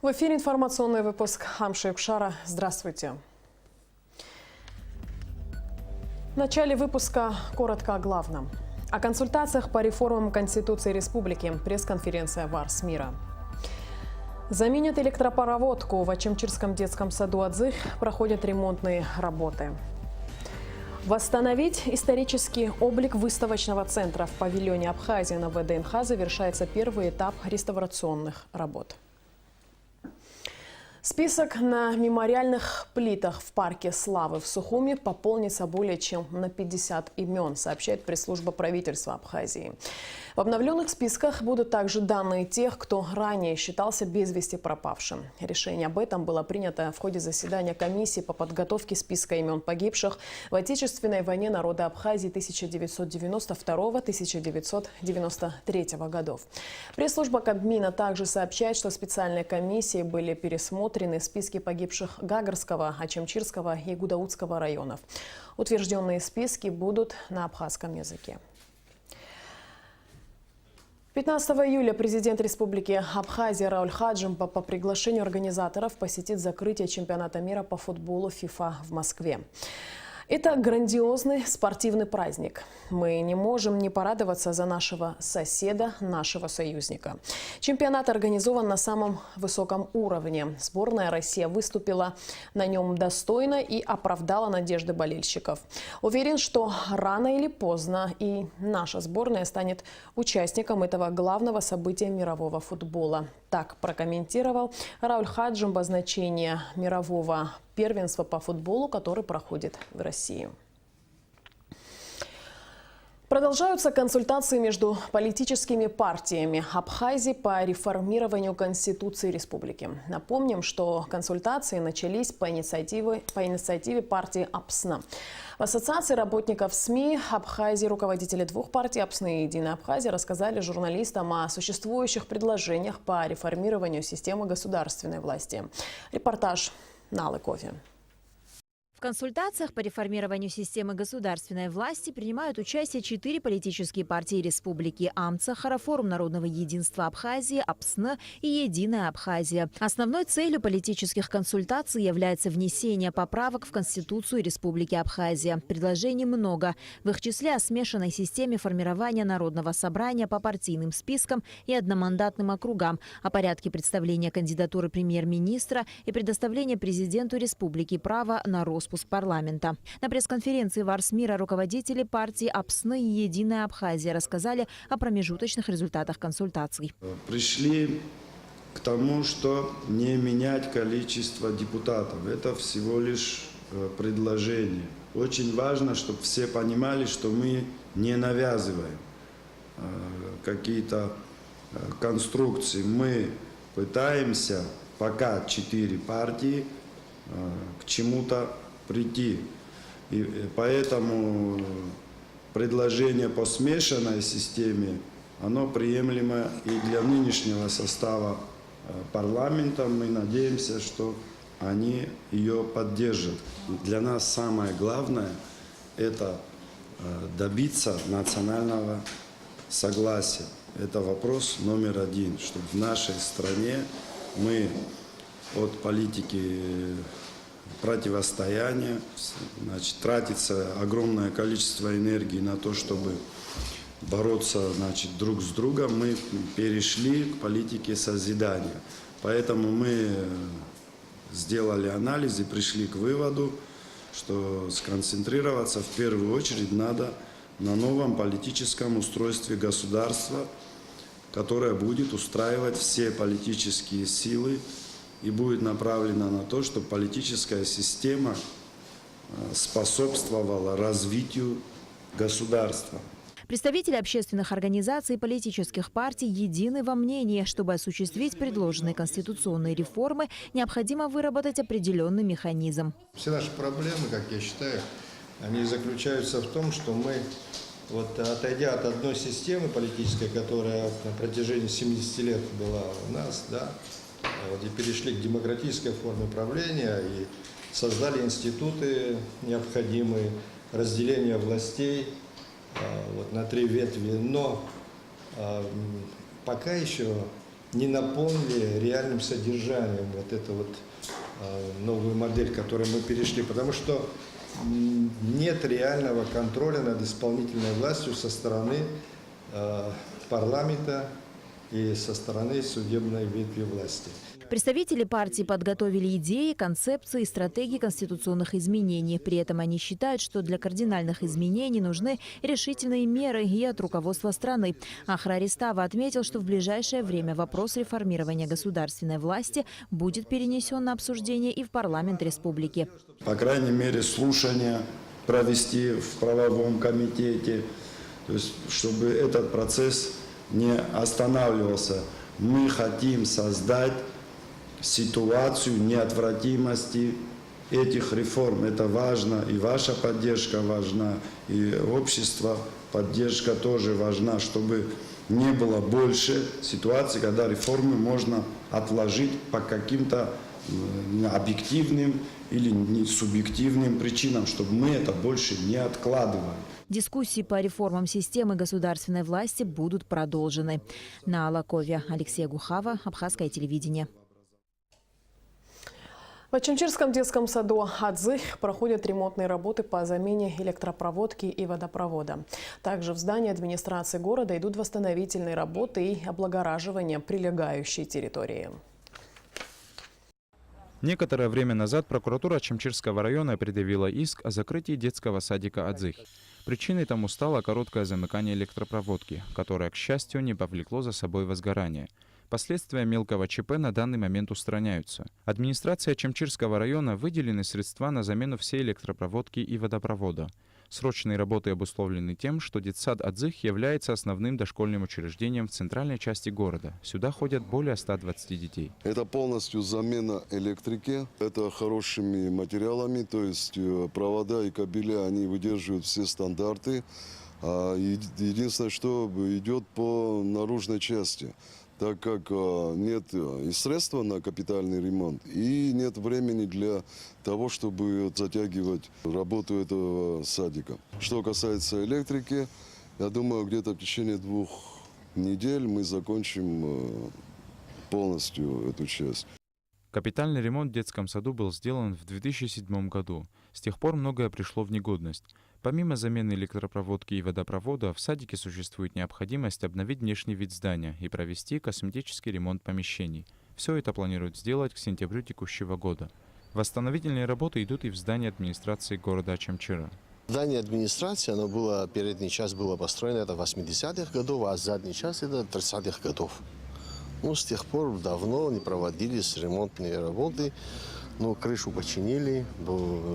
В эфире информационный выпуск Хамши Укшара. Здравствуйте. В начале выпуска коротко о главном. О консультациях по реформам Конституции Республики. Пресс-конференция ВАРС мира. Заменят электропроводку. В Ачамчирском детском саду Адзых проходят ремонтные работы. Восстановить исторический облик выставочного центра. В павильоне Абхазии на ВДНХ завершается первый этап реставрационных работ. Список на мемориальных плитах в парке Славы в Сухуми пополнится более чем на 50 имен, сообщает пресс-служба правительства Абхазии. В обновленных списках будут также данные тех, кто ранее считался без вести пропавшим. Решение об этом было принято в ходе заседания комиссии по подготовке списка имен погибших в Отечественной войне народа Абхазии 1992-1993 годов. Пресс-служба Кабмина также сообщает, что специальной комиссией были пересмотрены списки погибших Гагарского, Ачамчирского и Гудаутского районов. Утвержденные списки будут на абхазском языке. 15 июля президент Республики Абхазия Рауль Хаджимба по приглашению организаторов посетит закрытие чемпионата мира по футболу ФИФА в Москве. Это грандиозный спортивный праздник. Мы не можем не порадоваться за нашего соседа, нашего союзника. Чемпионат организован на самом высоком уровне. Сборная России выступила на нем достойно и оправдала надежды болельщиков. Уверен, что рано или поздно и наша сборная станет участником этого главного события мирового футбола. Так прокомментировал Рауль Хаджимба значение мирового первенства по футболу, который проходит в России. Продолжаются консультации между политическими партиями Абхазии по реформированию Конституции Республики. Напомним, что консультации начались по инициативе партии АПСНА. В Ассоциации работников СМИ Абхазии руководители двух партий АПСНА и «Единая Абхазия» рассказали журналистам о существующих предложениях по реформированию системы государственной власти. Репортаж Налы Кофе. В консультациях по реформированию системы государственной власти принимают участие 4 политические партии республики: Амцахара, Форум народного единства Абхазии, АПСНА и «Единая Абхазия». Основной целью политических консультаций является внесение поправок в Конституцию Республики Абхазия. Предложений много. В их числе о смешанной системе формирования народного собрания по партийным спискам и одномандатным округам, о порядке представления кандидатуры премьер-министра и предоставления президенту республики права на распуск парламента. На пресс-конференции ВАРС мира руководители партии АПСНА и «Единая Абхазия» рассказали о промежуточных результатах консультаций. Пришли к тому, что не менять количество депутатов. Это всего лишь предложение. Очень важно, чтобы все понимали, что мы не навязываем какие-то конструкции. Мы пытаемся, пока 4 партии, к чему-то прийти. И поэтому предложение по смешанной системе, оно приемлемо и для нынешнего состава парламента. Мы надеемся, что они ее поддержат. Для нас самое главное – это добиться национального согласия. Это вопрос номер 1, чтобы в нашей стране мы от политики противостояния, значит, тратится огромное количество энергии на то, чтобы бороться, значит, друг с другом, мы перешли к политике созидания. Поэтому мы сделали анализ и пришли к выводу, что сконцентрироваться в первую очередь надо на новом политическом устройстве государства, которое будет устраивать все политические силы и будет направлена на то, чтобы политическая система способствовала развитию государства. Представители общественных организаций и политических партий едины во мнении, чтобы осуществить предложенные конституционные реформы, необходимо выработать определенный механизм. Все наши проблемы, как я считаю, они заключаются в том, что мы, вот, отойдя от одной системы политической, которая на протяжении 70 лет была у нас, да, вот, и перешли к демократической форме правления и создали институты необходимые, разделение властей вот, на 3 ветви. Но пока еще не наполнили реальным содержанием вот эту вот новую модель, к которой мы перешли. Потому что нет реального контроля над исполнительной властью со стороны парламента и со стороны судебной ветви власти. Представители партии подготовили идеи, концепции и стратегии конституционных изменений. При этом они считают, что для кардинальных изменений нужны решительные меры и от руководства страны. Ахра Ристава отметил, что в ближайшее время вопрос реформирования государственной власти будет перенесен на обсуждение и в парламент республики. По крайней мере, слушания провести в правовом комитете, то есть, чтобы этот процесс не останавливался. Мы хотим создать ситуацию неотвратимости этих реформ. Это важно, и ваша поддержка важна, и общество поддержка тоже важна, чтобы не было больше ситуаций, когда реформы можно отложить по каким-то объективным или субъективным причинам, чтобы мы это больше не откладывали. Дискуссии по реформам системы государственной власти будут продолжены. На Алакове Алексея Гухава, Абхазское телевидение. В Ачамчирском детском саду «Адзых» проходят ремонтные работы по замене электропроводки и водопровода. Также в здании администрации города идут восстановительные работы и облагораживание прилегающей территории. Некоторое время назад прокуратура Ачамчирского района предъявила иск о закрытии детского садика «Адзых». Причиной тому стало короткое замыкание электропроводки, которое, к счастью, не повлекло за собой возгорание. Последствия мелкого ЧП на данный момент устраняются. Администрации Ачамчирского района выделены средства на замену всей электропроводки и водопровода. Срочные работы обусловлены тем, что детсад «Адзых» является основным дошкольным учреждением в центральной части города. Сюда ходят более 120 детей. Это полностью замена электрики. Это хорошими материалами, то есть провода и кабеля, они выдерживают все стандарты. Единственное, что идет по наружной части, так как нет и средства на капитальный ремонт, и нет времени для того, чтобы затягивать работу этого садика. Что касается электрики, я думаю, где-то в течение 2 недель мы закончим полностью эту часть. Капитальный ремонт в детском саду был сделан в 2007 году. С тех пор многое пришло в негодность. Помимо замены электропроводки и водопровода, в садике существует необходимость обновить внешний вид здания и провести косметический ремонт помещений. Все это планируют сделать к сентябрю текущего года. Восстановительные работы идут и в здании администрации города Ачамчира. Здание администрации, оно было, передняя часть была построена это 80-х годов, а задняя часть это 30-х годов. С тех пор давно не проводились ремонтные работы. Крышу починили,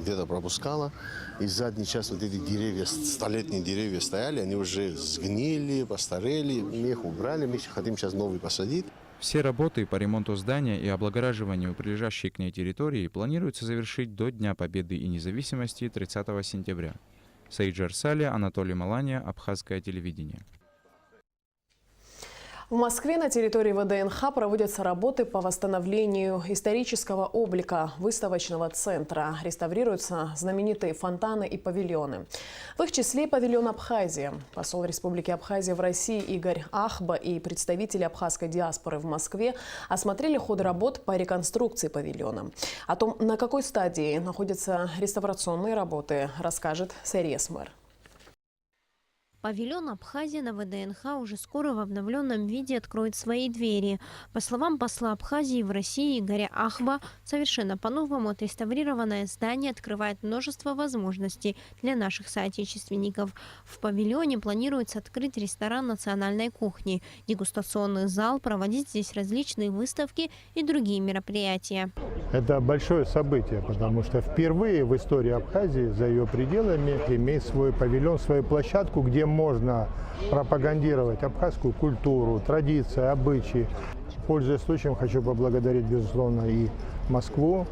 где-то пропускало. И задняя часть, вот эти деревья, столетние деревья стояли, они уже сгнили, постарели, мы их убрали, мы хотим сейчас новые посадить. Все работы по ремонту здания и облагораживанию прилежащей к ней территории планируется завершить до Дня Победы и независимости 30 сентября. Саид Жарсали, Анатолий Маланя, Абхазское телевидение. В Москве на территории ВДНХ проводятся работы по восстановлению исторического облика выставочного центра. Реставрируются знаменитые фонтаны и павильоны. В их числе павильон Абхазии. Посол Республики Абхазия в России Игорь Ахба и представители абхазской диаспоры в Москве осмотрели ход работ по реконструкции павильона. О том, на какой стадии находятся реставрационные работы, расскажет Сарьес Мэр. Павильон Абхазия на ВДНХ уже скоро в обновленном виде откроет свои двери. По словам посла Абхазии в России Игоря Ахба, совершенно по-новому отреставрированное здание открывает множество возможностей для наших соотечественников. В павильоне планируется открыть ресторан национальной кухни, дегустационный зал, проводить здесь различные выставки и другие мероприятия. Это большое событие, потому что впервые в истории Абхазии за ее пределами имеет свой павильон, свою площадку, где можно пропагандировать абхазскую культуру, традиции, обычаи. Пользуясь случаем, хочу поблагодарить, безусловно, и Москву,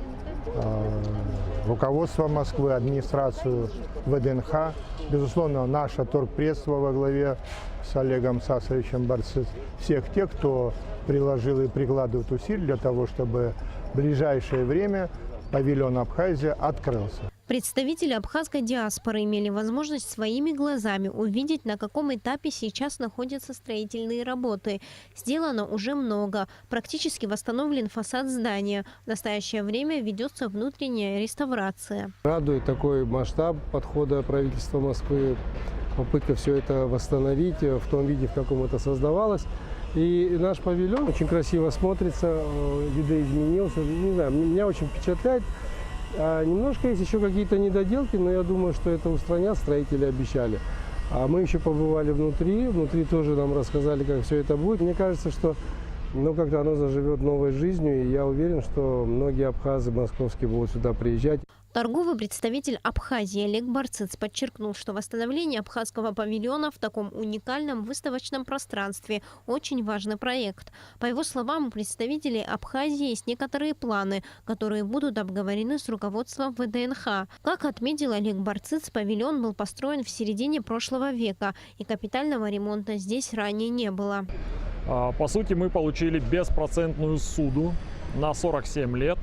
руководство Москвы, администрацию ВДНХ, безусловно, наше торгпредство во главе с Олегом Сасовичем Барцис, всех тех, кто приложил и прикладывает усилия для того, чтобы в ближайшее время павильон Абхазия открылся. Представители абхазской диаспоры имели возможность своими глазами увидеть, на каком этапе сейчас находятся строительные работы. Сделано уже много. Практически восстановлен фасад здания. В настоящее время ведется внутренняя реставрация. Радует такой масштаб подхода правительства Москвы, попытка все это восстановить в том виде, в каком это создавалось. И наш павильон очень красиво смотрится, видоизменился. Не знаю, меня очень впечатляет. Немножко есть еще какие-то недоделки, но я думаю, что это устранят, строители обещали. А мы еще побывали внутри, тоже нам рассказали, как все это будет. Мне кажется, что как-то оно заживет новой жизнью, и я уверен, что многие абхазы московские будут сюда приезжать. Торговый представитель Абхазии Олег Барцыц подчеркнул, что восстановление абхазского павильона в таком уникальном выставочном пространстве – очень важный проект. По его словам, у представителей Абхазии есть некоторые планы, которые будут обговорены с руководством ВДНХ. Как отметил Олег Барцыц, павильон был построен в середине прошлого века, и капитального ремонта здесь ранее не было. По сути, мы получили беспроцентную ссуду на 47 лет.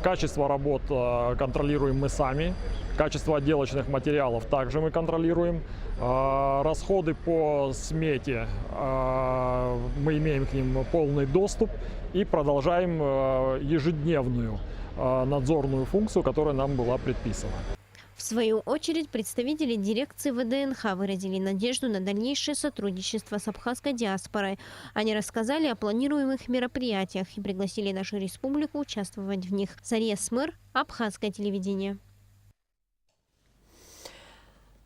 Качество работ контролируем мы сами, качество отделочных материалов также мы контролируем. Расходы по смете мы имеем к ним полный доступ и продолжаем ежедневную надзорную функцию, которая нам была предписана. В свою очередь, представители дирекции ВДНХ выразили надежду на дальнейшее сотрудничество с абхазской диаспорой. Они рассказали о планируемых мероприятиях и пригласили нашу республику участвовать в них. Зария Смыр, Абхазское телевидение.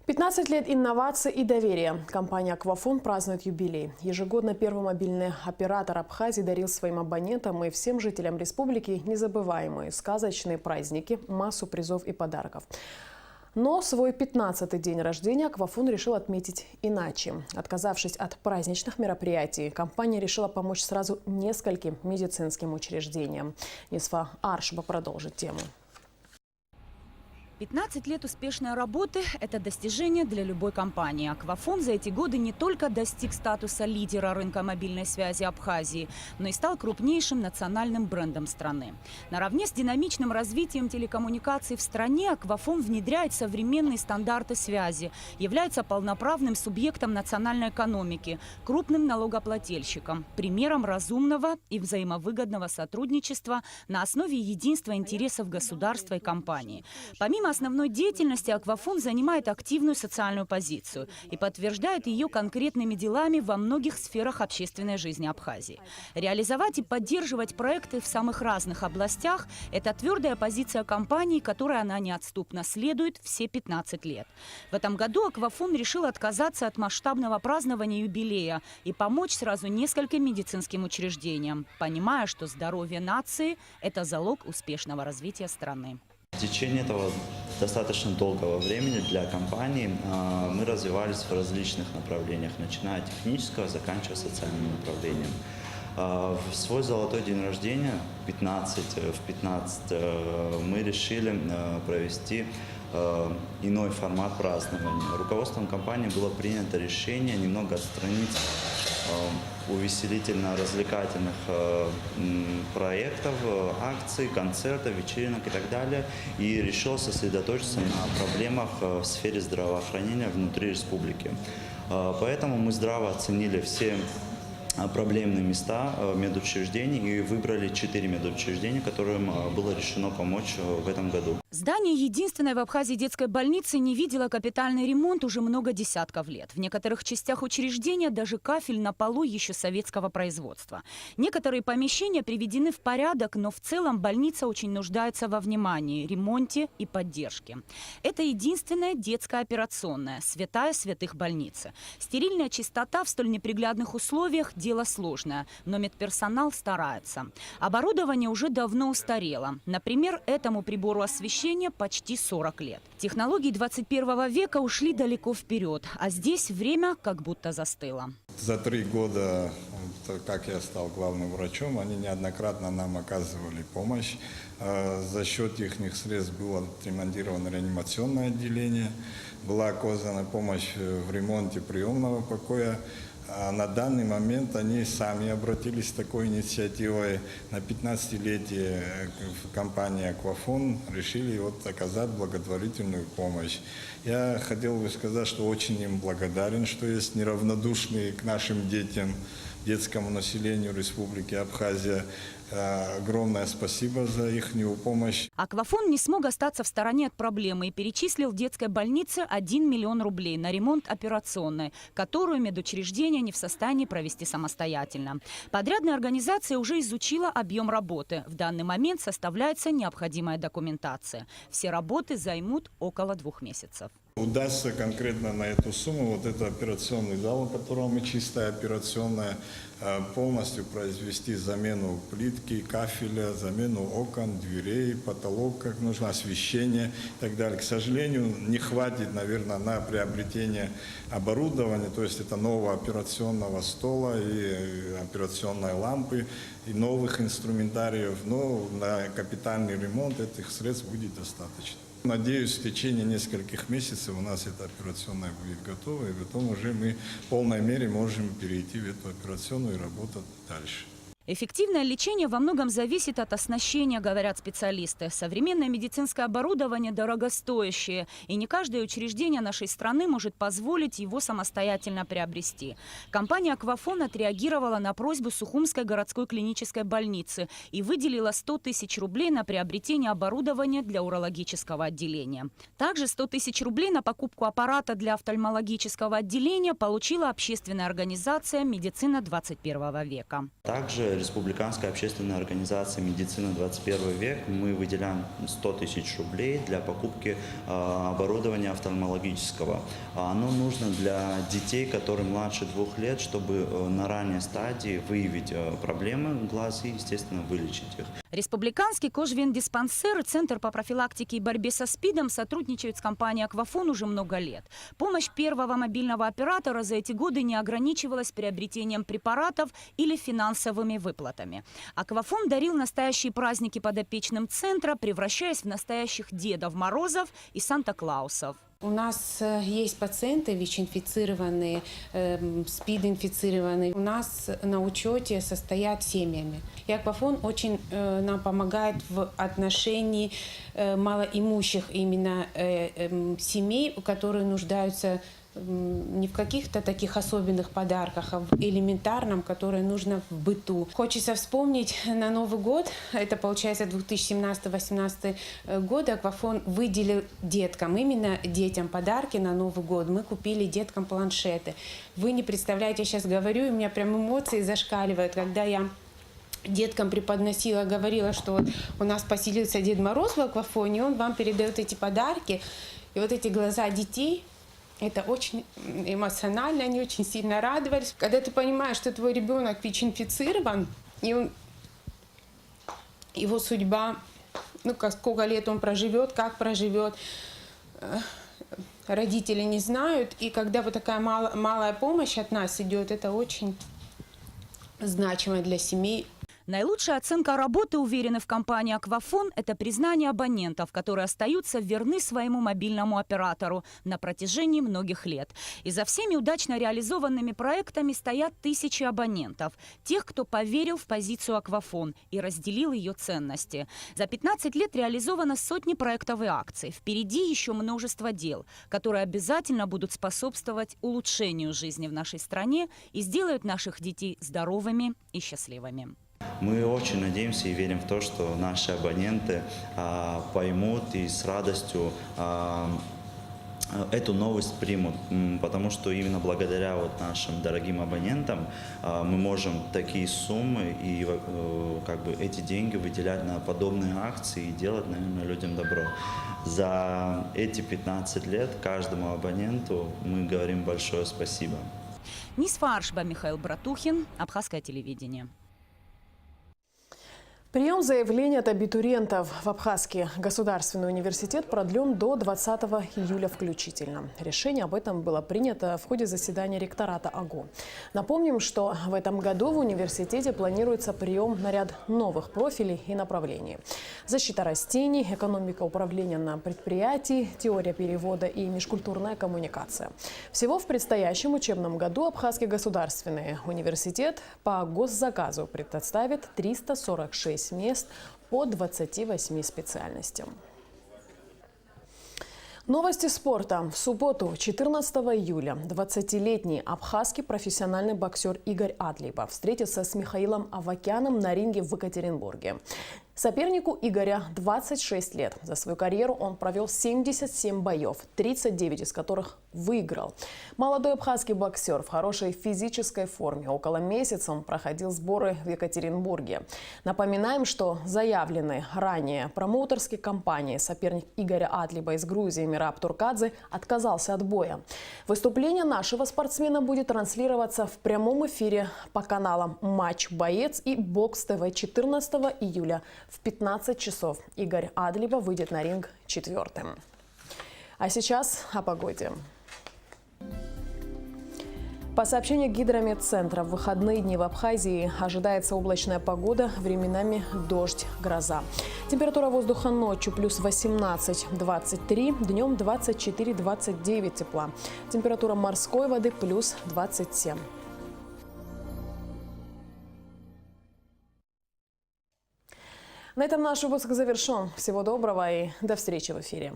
15 лет инноваций и доверия. Компания «Аквафон» празднует юбилей. Ежегодно первый мобильный оператор Абхазии дарил своим абонентам и всем жителям республики незабываемые сказочные праздники, массу призов и подарков. Но свой 15-й день рождения «Аквафон» решил отметить иначе. Отказавшись от праздничных мероприятий, компания решила помочь сразу нескольким медицинским учреждениям. Нисфа Аршба продолжит тему. 15 лет успешной работы – это достижение для любой компании. «Аквафон» за эти годы не только достиг статуса лидера рынка мобильной связи Абхазии, но и стал крупнейшим национальным брендом страны. Наравне с динамичным развитием телекоммуникаций в стране «Аквафон» внедряет современные стандарты связи, является полноправным субъектом национальной экономики, крупным налогоплательщиком, примером разумного и взаимовыгодного сотрудничества на основе единства интересов государства и компании. Помимо основной деятельности, «Аквафон» занимает активную социальную позицию и подтверждает ее конкретными делами во многих сферах общественной жизни Абхазии. Реализовать и поддерживать проекты в самых разных областях – это твердая позиция компании, которой она неотступно следует все 15 лет. В этом году «Аквафон» решил отказаться от масштабного празднования юбилея и помочь сразу нескольким медицинским учреждениям, понимая, что здоровье нации – это залог успешного развития страны. В течение этого достаточно долгого времени для компании мы развивались в различных направлениях, начиная от технического, заканчивая социальным направлением. В свой золотой день рождения, в 15 мы решили провести иной формат празднования. Руководством компании было принято решение немного отстранить увеселительно-развлекательных проектов, акций, концертов, вечеринок и так далее. И решил сосредоточиться на проблемах в сфере здравоохранения внутри республики. Поэтому мы здраво оценили все проблемные места медучреждений и выбрали 4 медучреждения, которым было решено помочь в этом году. Здание единственной в Абхазии детской больницы не видело капитальный ремонт уже много десятков лет. В некоторых частях учреждения даже кафель на полу еще советского производства. Некоторые помещения приведены в порядок, но в целом больница очень нуждается во внимании, ремонте и поддержке. Это единственная детская операционная, святая святых больницы. Стерильная чистота в столь неприглядных условиях – дело сложное, но медперсонал старается. Оборудование уже давно устарело. Например, этому прибору освещения почти 40 лет. Технологии 21 века ушли далеко вперед, а здесь время как будто застыло. За 3 года, как я стал главным врачом, они неоднократно нам оказывали помощь. За счет их средств было отремонтировано реанимационное отделение, была оказана помощь в ремонте приемного покоя. А на данный момент они сами обратились с такой инициативой. На 15-летие компании «Аквафон» решили вот оказать благотворительную помощь. Я хотел бы сказать, что очень им благодарен, что есть неравнодушные к нашим детям, детскому населению Республики Абхазия. Огромное спасибо за их помощь. Аквафон не смог остаться в стороне от проблемы и перечислил детской больнице 1 миллион рублей на ремонт операционной, которую медучреждение не в состоянии провести самостоятельно. Подрядная организация уже изучила объем работы. В данный момент составляется необходимая документация. Все работы займут около 2 месяцев. Удастся конкретно на эту сумму, вот это операционный зал, у которого мы чистая операционная, полностью произвести замену плитки, кафеля, замену окон, дверей, потолок, как нужно, освещение и так далее. К сожалению, не хватит, наверное, на приобретение оборудования, то есть это нового операционного стола и операционной лампы, и новых инструментариев, но на капитальный ремонт этих средств будет достаточно. Надеюсь, в течение нескольких месяцев у нас эта операционная будет готова, и потом уже мы в полной мере можем перейти в эту операционную и работать дальше. Эффективное лечение во многом зависит от оснащения, говорят специалисты. Современное медицинское оборудование дорогостоящее, и не каждое учреждение нашей страны может позволить его самостоятельно приобрести. Компания «Аквафон» отреагировала на просьбу Сухумской городской клинической больницы и выделила 100 тысяч рублей на приобретение оборудования для урологического отделения. Также 100 тысяч рублей на покупку аппарата для офтальмологического отделения получила общественная организация «Медицина 21 века». Также Республиканская общественная организация «Медицина 21 век» мы выделяем 100 тысяч рублей для покупки оборудования офтальмологического. Оно нужно для детей, которые младше 2 лет, чтобы на ранней стадии выявить проблемы глаз и, естественно, вылечить их. Республиканский кожвендиспансер и Центр по профилактике и борьбе со СПИДом сотрудничают с компанией «Аквафон» уже много лет. Помощь первого мобильного оператора за эти годы не ограничивалась приобретением препаратов или финансовыми выплатами. «Аквафон» дарил настоящие праздники подопечным центра, превращаясь в настоящих Дедов Морозов и Санта-Клаусов. У нас есть пациенты ВИЧ-инфицированные, СПИД-инфицированные. У нас на учете состоят семьями. И Аквафон очень нам помогает в отношении малоимущих именно семей, которые нуждаются не в каких-то таких особенных подарках, а в элементарном, которое нужно в быту. Хочется вспомнить на Новый год, это получается 2017-2018 год, Аквафон выделил деткам, именно детям подарки на Новый год. Мы купили деткам планшеты. Вы не представляете, я сейчас говорю, и у меня прям эмоции зашкаливают, когда я деткам преподносила, говорила, что вот у нас поселился Дед Мороз в Аквафоне, он вам передает эти подарки. И вот эти глаза детей, это очень эмоционально, они очень сильно радовались. Когда ты понимаешь, что твой ребенок ВИЧ-инфицирован, и его судьба, сколько лет он проживет, как проживет, родители не знают. И когда вот такая малая помощь от нас идет, это очень значимо для семей. Наилучшая оценка работы, уверены в компании «Аквафон», это признание абонентов, которые остаются верны своему мобильному оператору на протяжении многих лет. И за всеми удачно реализованными проектами стоят тысячи абонентов, тех, кто поверил в позицию «Аквафон» и разделил ее ценности. За 15 лет реализовано сотни проектов и акций. Впереди еще множество дел, которые обязательно будут способствовать улучшению жизни в нашей стране и сделают наших детей здоровыми и счастливыми. Мы очень надеемся и верим в то, что наши абоненты поймут и с радостью эту новость примут, потому что именно благодаря нашим дорогим абонентам мы можем такие суммы и эти деньги выделять на подобные акции и делать, наверное, людям добро. За эти 15 лет каждому абоненту мы говорим большое спасибо. Нисфа Аршба, Михаил Братухин, Абхазское телевидение. Прием заявлений от абитуриентов в Абхазский государственный университет продлен до 20 июля включительно. Решение об этом было принято в ходе заседания ректората АГУ. Напомним, что в этом году в университете планируется прием на ряд новых профилей и направлений. Защита растений, экономика управления на предприятии, теория перевода и межкультурная коммуникация. Всего в предстоящем учебном году Абхазский государственный университет по госзаказу предоставит 346 мест по 28 специальностям. Новости спорта. В субботу, 14 июля, 20-летний абхазский профессиональный боксер Игорь Адлиба встретится с Михаилом Авакяном на ринге в Екатеринбурге. Сопернику Игоря 26 лет. За свою карьеру он провел 77 боев, 39 из которых выиграл. Молодой абхазский боксер в хорошей физической форме. Около месяца он проходил сборы в Екатеринбурге. Напоминаем, что заявленный ранее промоутерской компанией соперник Игоря Адлиба из Грузии Мираб Туркадзе отказался от боя. Выступление нашего спортсмена будет транслироваться в прямом эфире по каналам «Матч Боец» и «Бокс ТВ» 14 июля. В 15 часов Игорь Адлиба выйдет на ринг четвертым. А сейчас о погоде. По сообщению Гидрометцентра, в выходные дни в Абхазии ожидается облачная погода, временами дождь, гроза. Температура воздуха ночью плюс 18-23, днем 24-29 тепла. Температура морской воды плюс 27. На этом наш выпуск завершен. Всего доброго и до встречи в эфире.